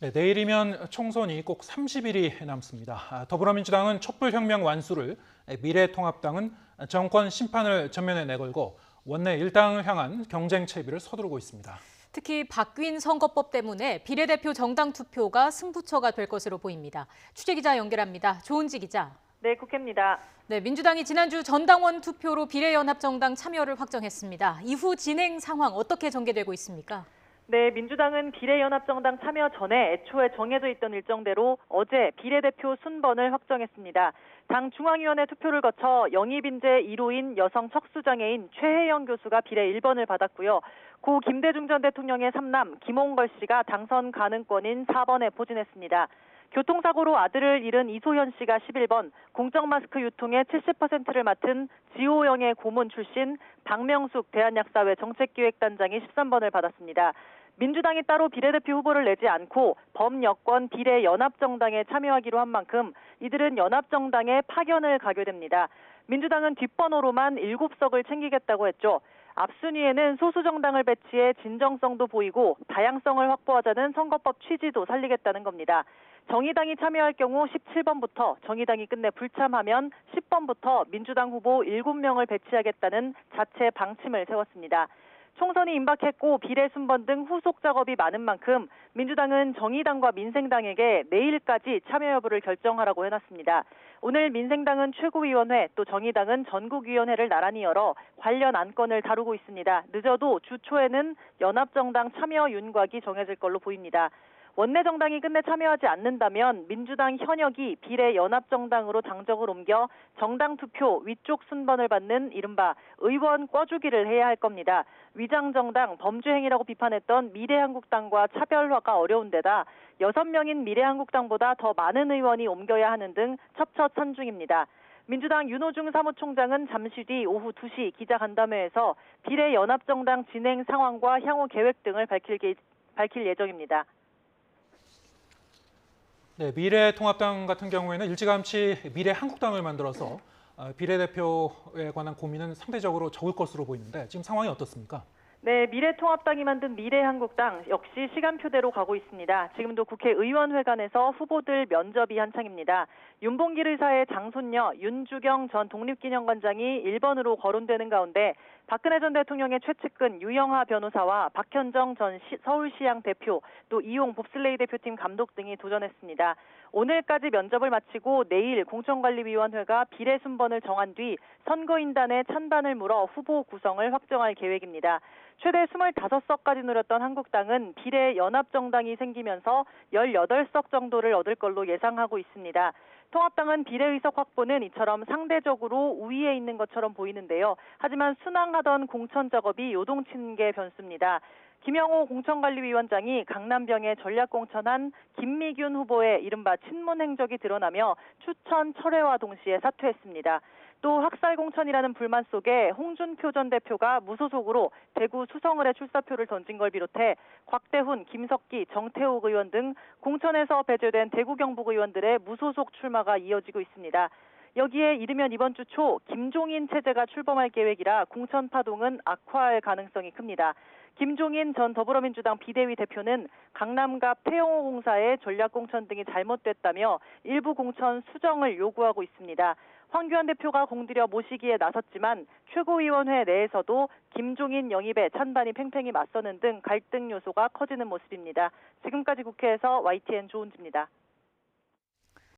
네, 내일이면 총선이 꼭 30일이 남습니다. 더불어민주당은 촛불혁명 완수를, 미래통합당은 정권 심판을 전면에 내걸고 원내 일당을 향한 경쟁 채비를 서두르고 있습니다. 특히 바뀐 선거법 때문에 비례대표 정당 투표가 승부처가 될 것으로 보입니다. 취재기자 연결합니다. 조은지 기자. 네, 국회입니다. 네, 민주당이 지난주 전당원 투표로 비례연합정당 참여를 확정했습니다. 이후 진행 상황 어떻게 전개되고 있습니까? 네, 민주당은 비례연합정당 참여 전에 애초에 정해져 있던 일정대로 어제 비례대표 순번을 확정했습니다. 당 중앙위원회 투표를 거쳐 영입인재 1호인 여성 척수장애인 최혜영 교수가 비례 1번을 받았고요. 고 김대중 전 대통령의 삼남 김홍걸 씨가 당선 가능권인 4번에 포진했습니다. 교통사고로 아들을 잃은 이소현 씨가 11번, 공적마스크 유통의 70%를 맡은 지호영의 고문 출신 박명숙 대한약사회 정책기획단장이 13번을 받았습니다. 민주당이 따로 비례대표 후보를 내지 않고 범여권 비례연합정당에 참여하기로 한 만큼 이들은 연합정당에 파견을 가게 됩니다. 민주당은 뒷번호로만 7석을 챙기겠다고 했죠. 앞순위에는 소수정당을 배치해 진정성도 보이고 다양성을 확보하자는 선거법 취지도 살리겠다는 겁니다. 정의당이 참여할 경우 17번부터, 정의당이 끝내 불참하면 10번부터 민주당 후보 7명을 배치하겠다는 자체 방침을 세웠습니다. 총선이 임박했고 비례 순번 등 후속 작업이 많은 만큼 민주당은 정의당과 민생당에게 내일까지 참여 여부를 결정하라고 해놨습니다. 오늘 민생당은 최고위원회, 또 정의당은 전국위원회를 나란히 열어 관련 안건을 다루고 있습니다. 늦어도 주 초에는 연합정당 참여 윤곽이 정해질 걸로 보입니다. 원내 정당이 끝내 참여하지 않는다면 민주당 현역이 비례연합정당으로 당적을 옮겨 정당 투표 위쪽 순번을 받는 이른바 의원 꿔주기를 해야 할 겁니다. 위장정당 범죄행위라고 비판했던 미래한국당과 차별화가 어려운 데다 6명인 미래한국당보다 더 많은 의원이 옮겨야 하는 등 첩첩산중입니다. 민주당 윤호중 사무총장은 잠시 뒤 오후 2시 기자간담회에서 비례연합정당 진행 상황과 향후 계획 등을 밝힐 예정입니다. 네, 미래통합당 같은 경우에는 일찌감치 미래한국당을 만들어서 비례대표에 관한 고민은 상대적으로 적을 것으로 보이는데 지금 상황이 어떻습니까? 네, 미래통합당이 만든 미래한국당 역시 시간표대로 가고 있습니다. 지금도 국회의원회관에서 후보들 면접이 한창입니다. 윤봉길 의사의 장손녀 윤주경 전 독립기념관장이 1번으로 거론되는 가운데 박근혜 전 대통령의 최측근 유영하 변호사와 박현정 전 서울시장 대표, 또 이용 봅슬레이 대표팀 감독 등이 도전했습니다. 오늘까지 면접을 마치고 내일 공천관리위원회가 비례 순번을 정한 뒤 선거인단에 찬반을 물어 후보 구성을 확정할 계획입니다. 최대 25석까지 누렸던 한국당은 비례연합정당이 생기면서 18석 정도를 얻을 걸로 예상하고 있습니다. 통합당은 비례의석 확보는 이처럼 상대적으로 우위에 있는 것처럼 보이는데요. 하지만 순항하던 공천 작업이 요동치는 게 변수입니다. 김영호 공천관리위원장이 강남병에 전략공천한 김미균 후보의 이른바 친문 행적이 드러나며 추천 철회와 동시에 사퇴했습니다. 또 학살공천이라는 불만 속에 홍준표 전 대표가 무소속으로 대구 수성을에 출사표를 던진 걸 비롯해 곽대훈, 김석기, 정태욱 의원 등 공천에서 배제된 대구 경북 의원들의 무소속 출마가 이어지고 있습니다. 여기에 이르면 이번 주 초 김종인 체제가 출범할 계획이라 공천 파동은 악화할 가능성이 큽니다. 김종인 전 더불어민주당 비대위 대표는 강남갑 태영호 공사의 전략공천 등이 잘못됐다며 일부 공천 수정을 요구하고 있습니다. 황교안 대표가 공들여 모시기에 나섰지만 최고위원회 내에서도 김종인 영입에 찬반이 팽팽히 맞서는 등 갈등 요소가 커지는 모습입니다. 지금까지 국회에서 YTN 조은지입니다.